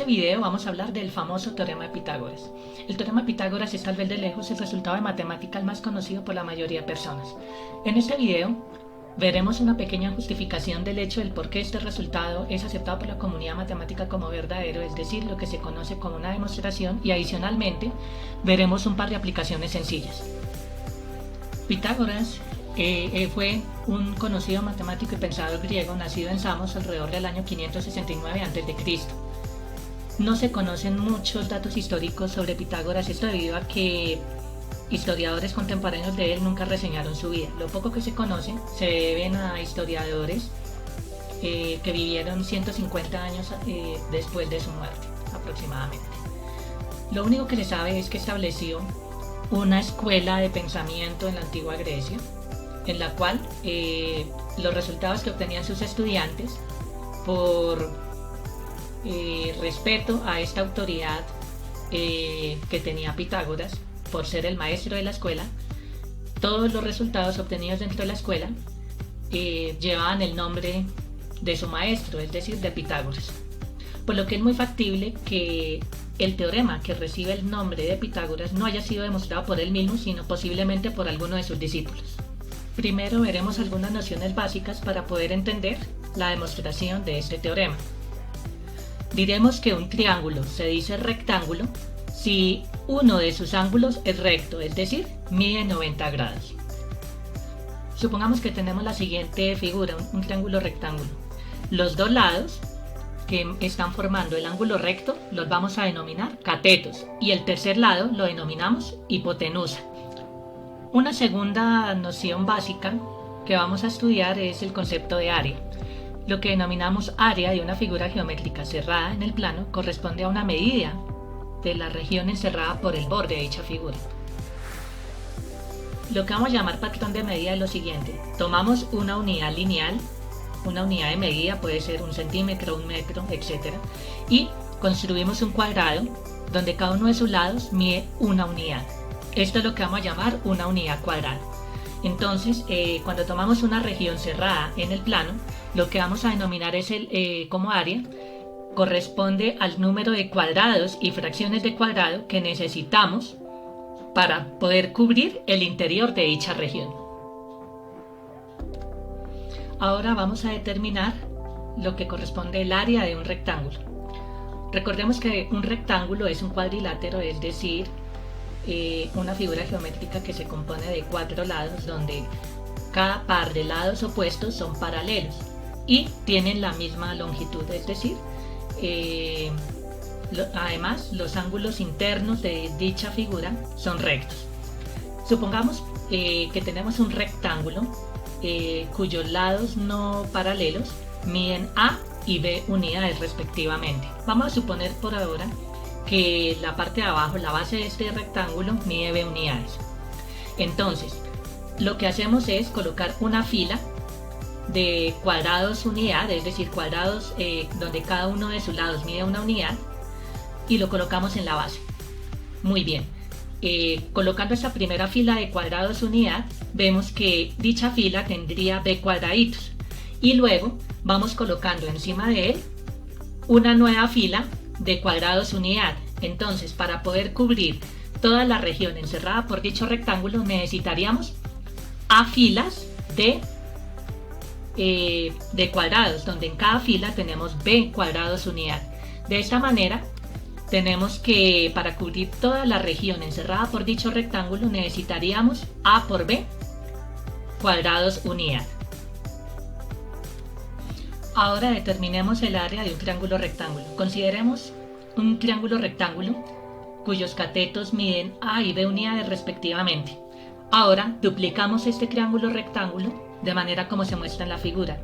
este video vamos a hablar del famoso teorema de Pitágoras. El teorema de Pitágoras es tal vez de lejos el resultado de matemática el más conocido por la mayoría de personas. En este video veremos una pequeña justificación del hecho del por qué este resultado es aceptado por la comunidad matemática como verdadero, es decir, lo que se conoce como una demostración, y adicionalmente veremos un par de aplicaciones sencillas. Pitágoras fue un conocido matemático y pensador griego nacido en Samos alrededor del año 569 a.C. No se conocen muchos datos históricos sobre Pitágoras, esto debido a que historiadores contemporáneos de él nunca reseñaron su vida. Lo poco que se conoce se deben a historiadores que vivieron 150 años después de su muerte, aproximadamente. Lo único que se sabe es que estableció una escuela de pensamiento en la antigua Grecia, en la cual los resultados que obtenían sus estudiantes, por respeto a esta autoridad que tenía Pitágoras, por ser el maestro de la escuela, todos los resultados obtenidos dentro de la escuela llevaban el nombre de su maestro, es decir, de Pitágoras. Por lo que es muy factible que el teorema que recibe el nombre de Pitágoras no haya sido demostrado por él mismo, sino posiblemente por alguno de sus discípulos. Primero veremos algunas nociones básicas para poder entender la demostración de este teorema. Diremos que un triángulo se dice rectángulo si uno de sus ángulos es recto, es decir, mide 90 grados. Supongamos que tenemos la siguiente figura, un triángulo rectángulo. Los dos lados que están formando el ángulo recto los vamos a denominar catetos y el tercer lado lo denominamos hipotenusa. Una segunda noción básica que vamos a estudiar es el concepto de área. Lo que denominamos área de una figura geométrica cerrada en el plano corresponde a una medida de la región encerrada por el borde de dicha figura. Lo que vamos a llamar patrón de medida es lo siguiente: tomamos una unidad lineal, una unidad de medida, puede ser un centímetro, un metro, etc., y construimos un cuadrado donde cada uno de sus lados mide una unidad. Esto es lo que vamos a llamar una unidad cuadrada. Entonces, cuando tomamos una región cerrada en el plano, lo que vamos a denominar es como área corresponde al número de cuadrados y fracciones de cuadrado que necesitamos para poder cubrir el interior de dicha región. Ahora vamos a determinar lo que corresponde al área de un rectángulo. Recordemos que un rectángulo es un cuadrilátero, es decir, una figura geométrica que se compone de 4 lados donde cada par de lados opuestos son paralelos y tienen la misma longitud, es decir, además los ángulos internos de dicha figura son rectos. Supongamos que tenemos un rectángulo cuyos lados no paralelos miden A y B unidades respectivamente. Vamos a suponer por ahora que la parte de abajo, la base de este rectángulo, mide B unidades. Entonces, lo que hacemos es colocar una fila de cuadrados unidad, es decir, cuadrados donde cada uno de sus lados mide una unidad, y lo colocamos en la base. Muy bien, colocando esta primera fila de cuadrados unidad, vemos que dicha fila tendría B cuadraditos, y luego vamos colocando encima de él una nueva fila de cuadrados unidad. Entonces, para poder cubrir toda la región encerrada por dicho rectángulo, necesitaríamos A filas de cuadrados, donde en cada fila tenemos B cuadrados unidad. De esta manera, tenemos que para cubrir toda la región encerrada por dicho rectángulo, necesitaríamos A por B cuadrados unidad. Ahora determinemos el área de un triángulo rectángulo. Consideremos un triángulo rectángulo cuyos catetos miden A y B unidades respectivamente. Ahora duplicamos este triángulo rectángulo de manera como se muestra en la figura.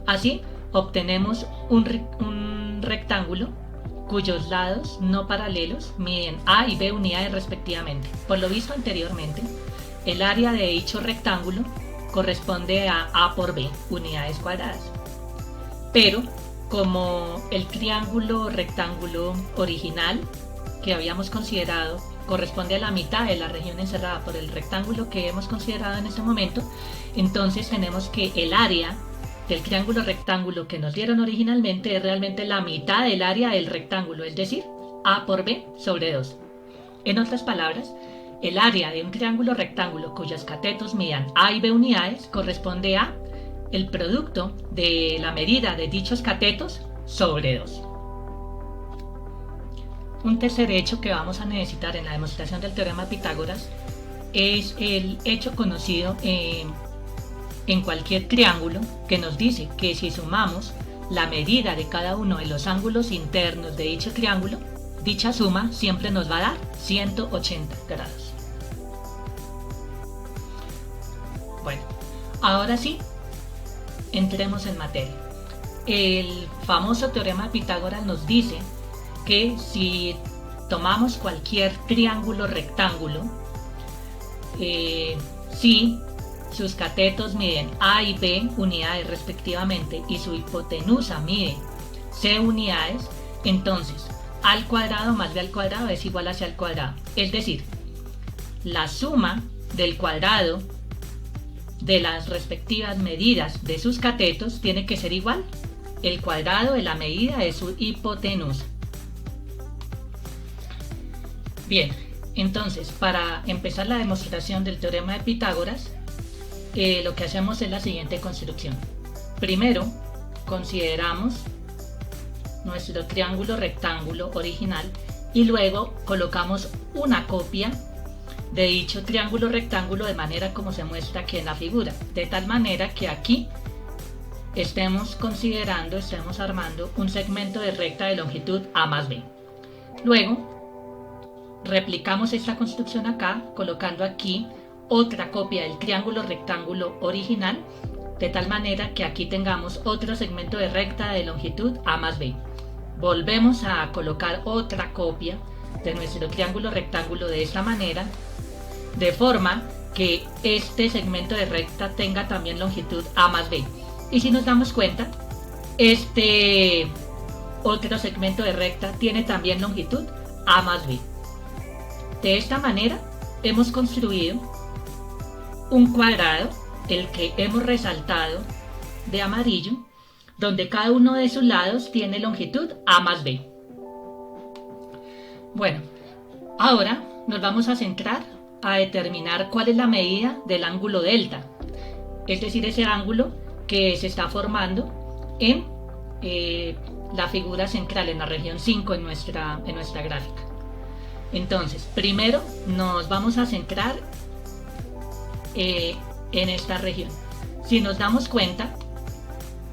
Así obtenemos un rectángulo cuyos lados no paralelos miden A y B unidades respectivamente. Por lo visto anteriormente, el área de dicho rectángulo corresponde a A por B unidades cuadradas. Pero como el triángulo rectángulo original que habíamos considerado corresponde a la mitad de la región encerrada por el rectángulo que hemos considerado en este momento, entonces tenemos que el área del triángulo rectángulo que nos dieron originalmente es realmente la mitad del área del rectángulo, es decir, A por B sobre 2. En otras palabras, el área de un triángulo rectángulo cuyos catetos midan A y B unidades corresponde a el producto de la medida de dichos catetos sobre 2. Un tercer hecho que vamos a necesitar en la demostración del teorema de Pitágoras es el hecho conocido en cualquier triángulo que nos dice que si sumamos la medida de cada uno de los ángulos internos de dicho triángulo, dicha suma siempre nos va a dar 180 grados. Bueno, ahora sí, entremos en materia. El famoso teorema de Pitágoras nos dice que si tomamos cualquier triángulo rectángulo, si sus catetos miden A y B unidades respectivamente y su hipotenusa mide C unidades, entonces A al cuadrado más B al cuadrado es igual a C al cuadrado. Es decir, la suma del cuadrado de las respectivas medidas de sus catetos tiene que ser igual el cuadrado de la medida de su hipotenusa. Bien, entonces para empezar la demostración del teorema de Pitágoras, lo que hacemos es la siguiente construcción. Primero, consideramos nuestro triángulo rectángulo original y luego colocamos una copia de dicho triángulo rectángulo de manera como se muestra aquí en la figura, de tal manera que aquí estemos armando un segmento de recta de longitud A más B. Luego replicamos esta construcción acá colocando aquí otra copia del triángulo rectángulo original, de tal manera que aquí tengamos otro segmento de recta de longitud A más B. Volvemos a colocar otra copia de nuestro triángulo rectángulo de esta manera, de forma que este segmento de recta tenga también longitud A más B. Y si nos damos cuenta, este otro segmento de recta tiene también longitud A más B. De esta manera hemos construido un cuadrado, el que hemos resaltado de amarillo, donde cada uno de sus lados tiene longitud A más B. Bueno, ahora nos vamos a centrar a determinar cuál es la medida del ángulo delta, es decir, ese ángulo que se está formando en la figura central, en la región 5 en nuestra gráfica. Entonces, primero nos vamos a centrar en esta región. Si nos damos cuenta,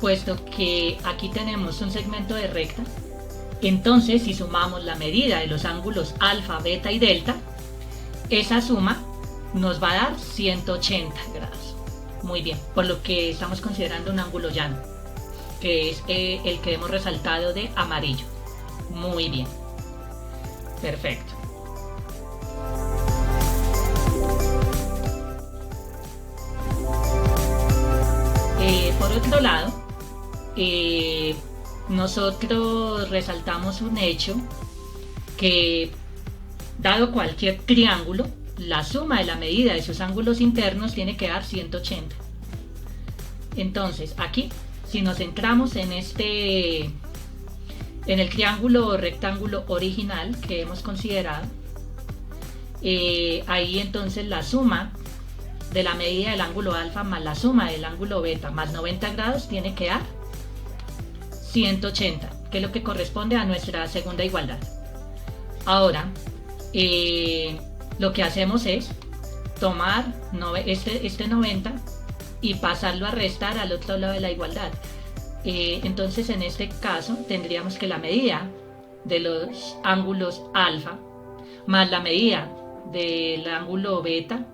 puesto que aquí tenemos un segmento de recta, entonces si sumamos la medida de los ángulos alfa, beta y delta, esa suma nos va a dar 180 grados. Muy bien, por lo que estamos considerando un ángulo llano, que es el que hemos resaltado de amarillo. Muy bien, perfecto. Por otro lado, nosotros resaltamos un hecho que, dado cualquier triángulo, la suma de la medida de sus ángulos internos tiene que dar 180. Entonces, aquí, si nos centramos en el triángulo rectángulo original que hemos considerado, ahí entonces la suma de la medida del ángulo alfa más la suma del ángulo beta más 90 grados tiene que dar 180, que es lo que corresponde a nuestra segunda igualdad. Ahora, lo que hacemos es tomar este 90 y pasarlo a restar al otro lado de la igualdad. Entonces, en este caso, tendríamos que la medida de los ángulos alfa más la medida del ángulo beta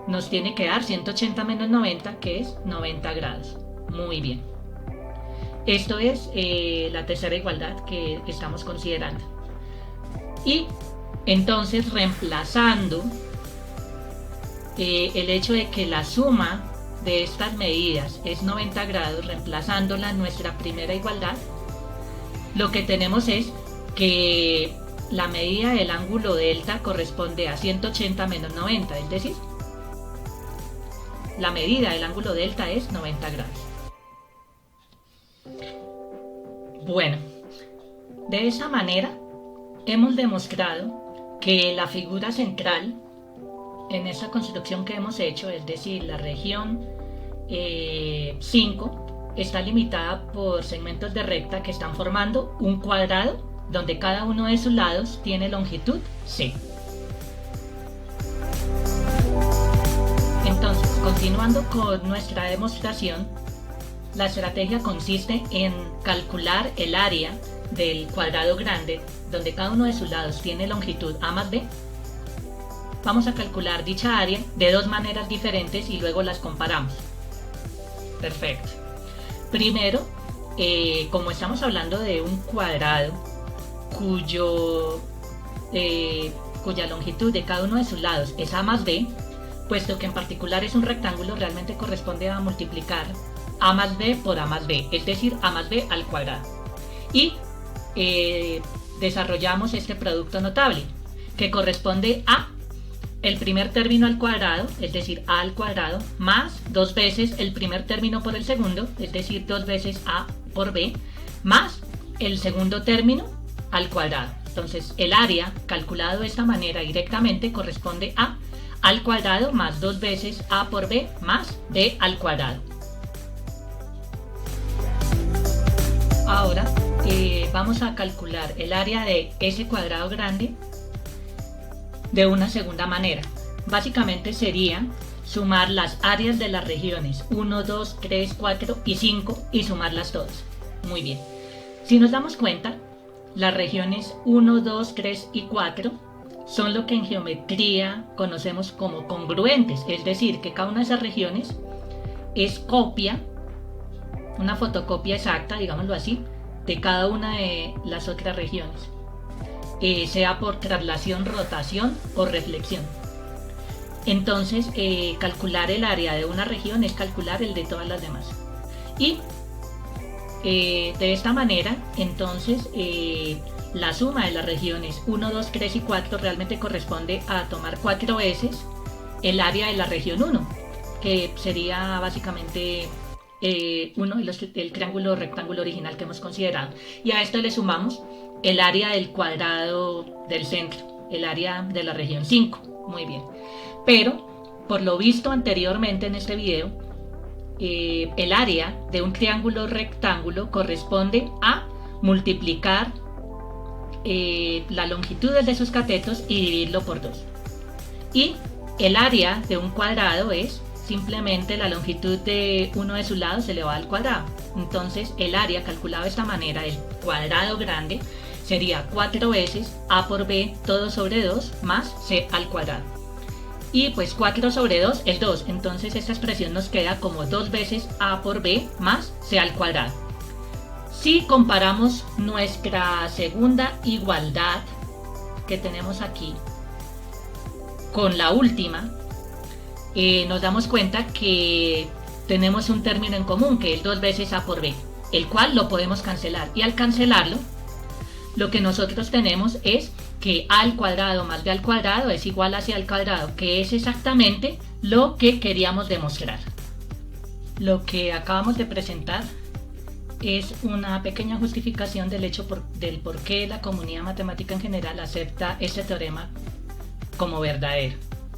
nos tiene que dar 180 menos 90, que es 90 grados. Muy bien. Esto es la tercera igualdad que estamos considerando. Y entonces, reemplazando el hecho de que la suma de estas medidas es 90 grados, reemplazándola en nuestra primera igualdad, lo que tenemos es que la medida del ángulo delta corresponde a 180 menos 90, es decir, la medida del ángulo delta es 90 grados. Bueno, de esa manera hemos demostrado que la figura central en esta construcción que hemos hecho, es decir, la región 5, está limitada por segmentos de recta que están formando un cuadrado donde cada uno de sus lados tiene longitud c. Entonces, continuando con nuestra demostración, la estrategia consiste en calcular el área del cuadrado grande donde cada uno de sus lados tiene longitud a más b. Vamos a calcular dicha área de dos maneras diferentes y luego las comparamos. Perfecto. Primero, como estamos hablando de un cuadrado cuya longitud de cada uno de sus lados es a más b, puesto que en particular es un rectángulo, realmente corresponde a multiplicar a más b por a más b, es decir, a más b al cuadrado. Y desarrollamos este producto notable, que corresponde a el primer término al cuadrado, es decir, a al cuadrado, más dos veces el primer término por el segundo, es decir, dos veces a por b, más el segundo término al cuadrado. Entonces, el área, calculado de esta manera directamente, corresponde a al cuadrado más dos veces a por b más b al cuadrado. Ahora vamos a calcular el área de ese cuadrado grande de una segunda manera. Básicamente sería sumar las áreas de las regiones 1, 2, 3, 4 y 5 y sumarlas todas. Muy bien. Si nos damos cuenta, las regiones 1, 2, 3 y 4 son lo que en geometría conocemos como congruentes, es decir, que cada una de esas regiones es copia, una fotocopia exacta, digámoslo así, de cada una de las otras regiones, sea por traslación, rotación o reflexión. Entonces, calcular el área de una región es calcular el de todas las demás. Y de esta manera, entonces, la suma de las regiones 1, 2, 3 y 4 realmente corresponde a tomar 4 veces el área de la región 1, que sería básicamente el triángulo rectángulo original que hemos considerado. Y a esto le sumamos el área del cuadrado del centro, el área de la región 5. Muy bien. Pero, por lo visto anteriormente en este video, el área de un triángulo rectángulo corresponde a multiplicar la longitud de sus catetos y dividirlo por 2. Y el área de un cuadrado es simplemente la longitud de uno de sus lados elevado al cuadrado. Entonces el área calculado de esta manera del cuadrado grande sería 4 veces a por b todo sobre 2 más c al cuadrado. Y pues 4 sobre 2 es 2, entonces esta expresión nos queda como 2 veces a por b más c al cuadrado. Si comparamos nuestra segunda igualdad que tenemos aquí con la última, nos damos cuenta que tenemos un término en común, que es 2 veces a por b, el cual lo podemos cancelar. Y al cancelarlo, lo que nosotros tenemos es que a al cuadrado más b al cuadrado es igual a c al cuadrado, que es exactamente lo que queríamos demostrar. Lo que acabamos de presentar es una pequeña justificación del hecho del por qué la comunidad matemática en general acepta este teorema como verdadero,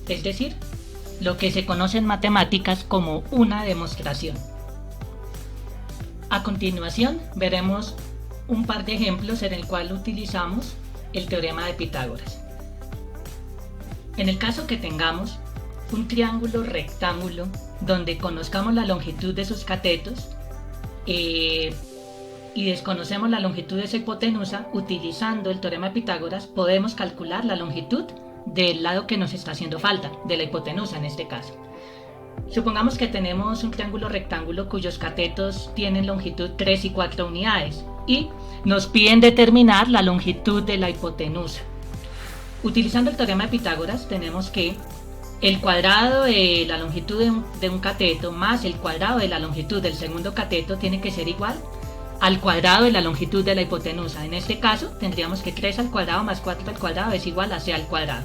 es decir, lo que se conoce en matemáticas como una demostración. A continuación veremos un par de ejemplos en el cual utilizamos el teorema de Pitágoras. En el caso que tengamos un triángulo rectángulo donde conozcamos la longitud de sus catetos y desconocemos la longitud de su hipotenusa, utilizando el teorema de Pitágoras podemos calcular la longitud del lado que nos está haciendo falta, de la hipotenusa en este caso. Supongamos que tenemos un triángulo rectángulo cuyos catetos tienen longitud 3 y 4 unidades y nos piden determinar la longitud de la hipotenusa. Utilizando el teorema de Pitágoras tenemos que el cuadrado de la longitud de un cateto más el cuadrado de la longitud del segundo cateto tiene que ser igual al cuadrado de la longitud de la hipotenusa. En este caso tendríamos que 3 al cuadrado más 4 al cuadrado es igual a c al cuadrado.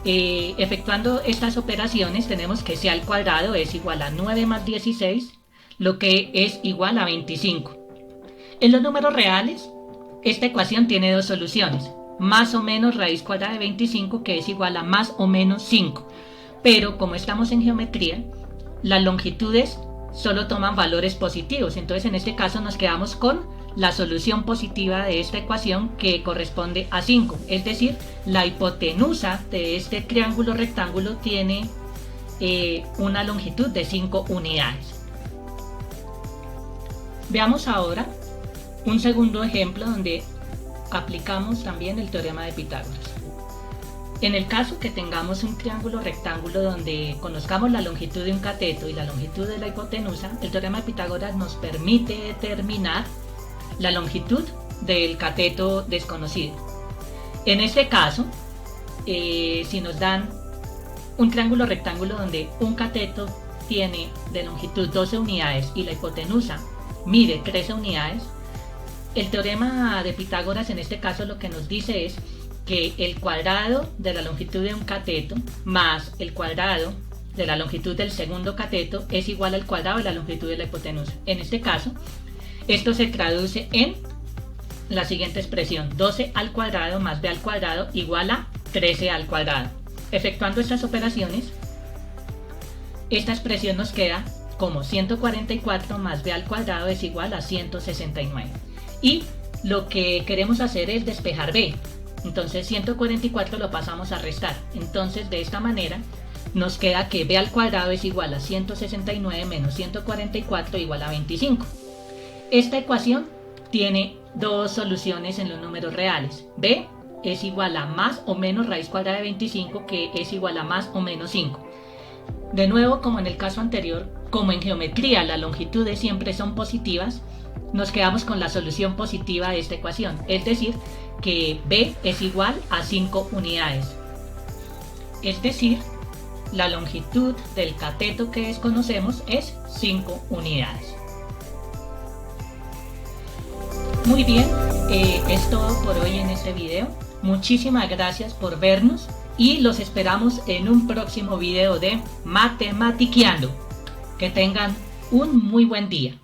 Efectuando estas operaciones tenemos que c al cuadrado es igual a 9 más 16, lo que es igual a 25. En los números reales, esta ecuación tiene dos soluciones. Más o menos raíz cuadrada de 25, que es igual a más o menos 5. Pero como estamos en geometría, las longitudes solo toman valores positivos. Entonces en este caso nos quedamos con la solución positiva de esta ecuación, que corresponde a 5. Es decir, la hipotenusa de este triángulo rectángulo tiene una longitud de 5 unidades. Veamos ahora un segundo ejemplo donde aplicamos también el teorema de Pitágoras. En el caso que tengamos un triángulo rectángulo donde conozcamos la longitud de un cateto y la longitud de la hipotenusa, el teorema de Pitágoras nos permite determinar la longitud del cateto desconocido. En este caso, si nos dan un triángulo rectángulo donde un cateto tiene de longitud 12 unidades y la hipotenusa mide 13 unidades, el teorema de Pitágoras en este caso lo que nos dice es que el cuadrado de la longitud de un cateto más el cuadrado de la longitud del segundo cateto es igual al cuadrado de la longitud de la hipotenusa. En este caso, esto se traduce en la siguiente expresión: 12 al cuadrado más b al cuadrado igual a 13 al cuadrado. Efectuando estas operaciones, esta expresión nos queda como 144 más b al cuadrado es igual a 169. Y lo que queremos hacer es despejar b. Entonces 144 lo pasamos a restar. Entonces de esta manera nos queda que b al cuadrado es igual a 169 menos 144 igual a 25. Esta ecuación tiene dos soluciones en los números reales. B es igual a más o menos raíz cuadrada de 25, que es igual a más o menos 5. De nuevo, como en el caso anterior, como en geometría las longitudes siempre son positivas, nos quedamos con la solución positiva de esta ecuación, es decir, que b es igual a 5 unidades. Es decir, la longitud del cateto que desconocemos es 5 unidades. Muy bien, es todo por hoy en este video. Muchísimas gracias por vernos y los esperamos en un próximo video de Matematiqueando. Que tengan un muy buen día.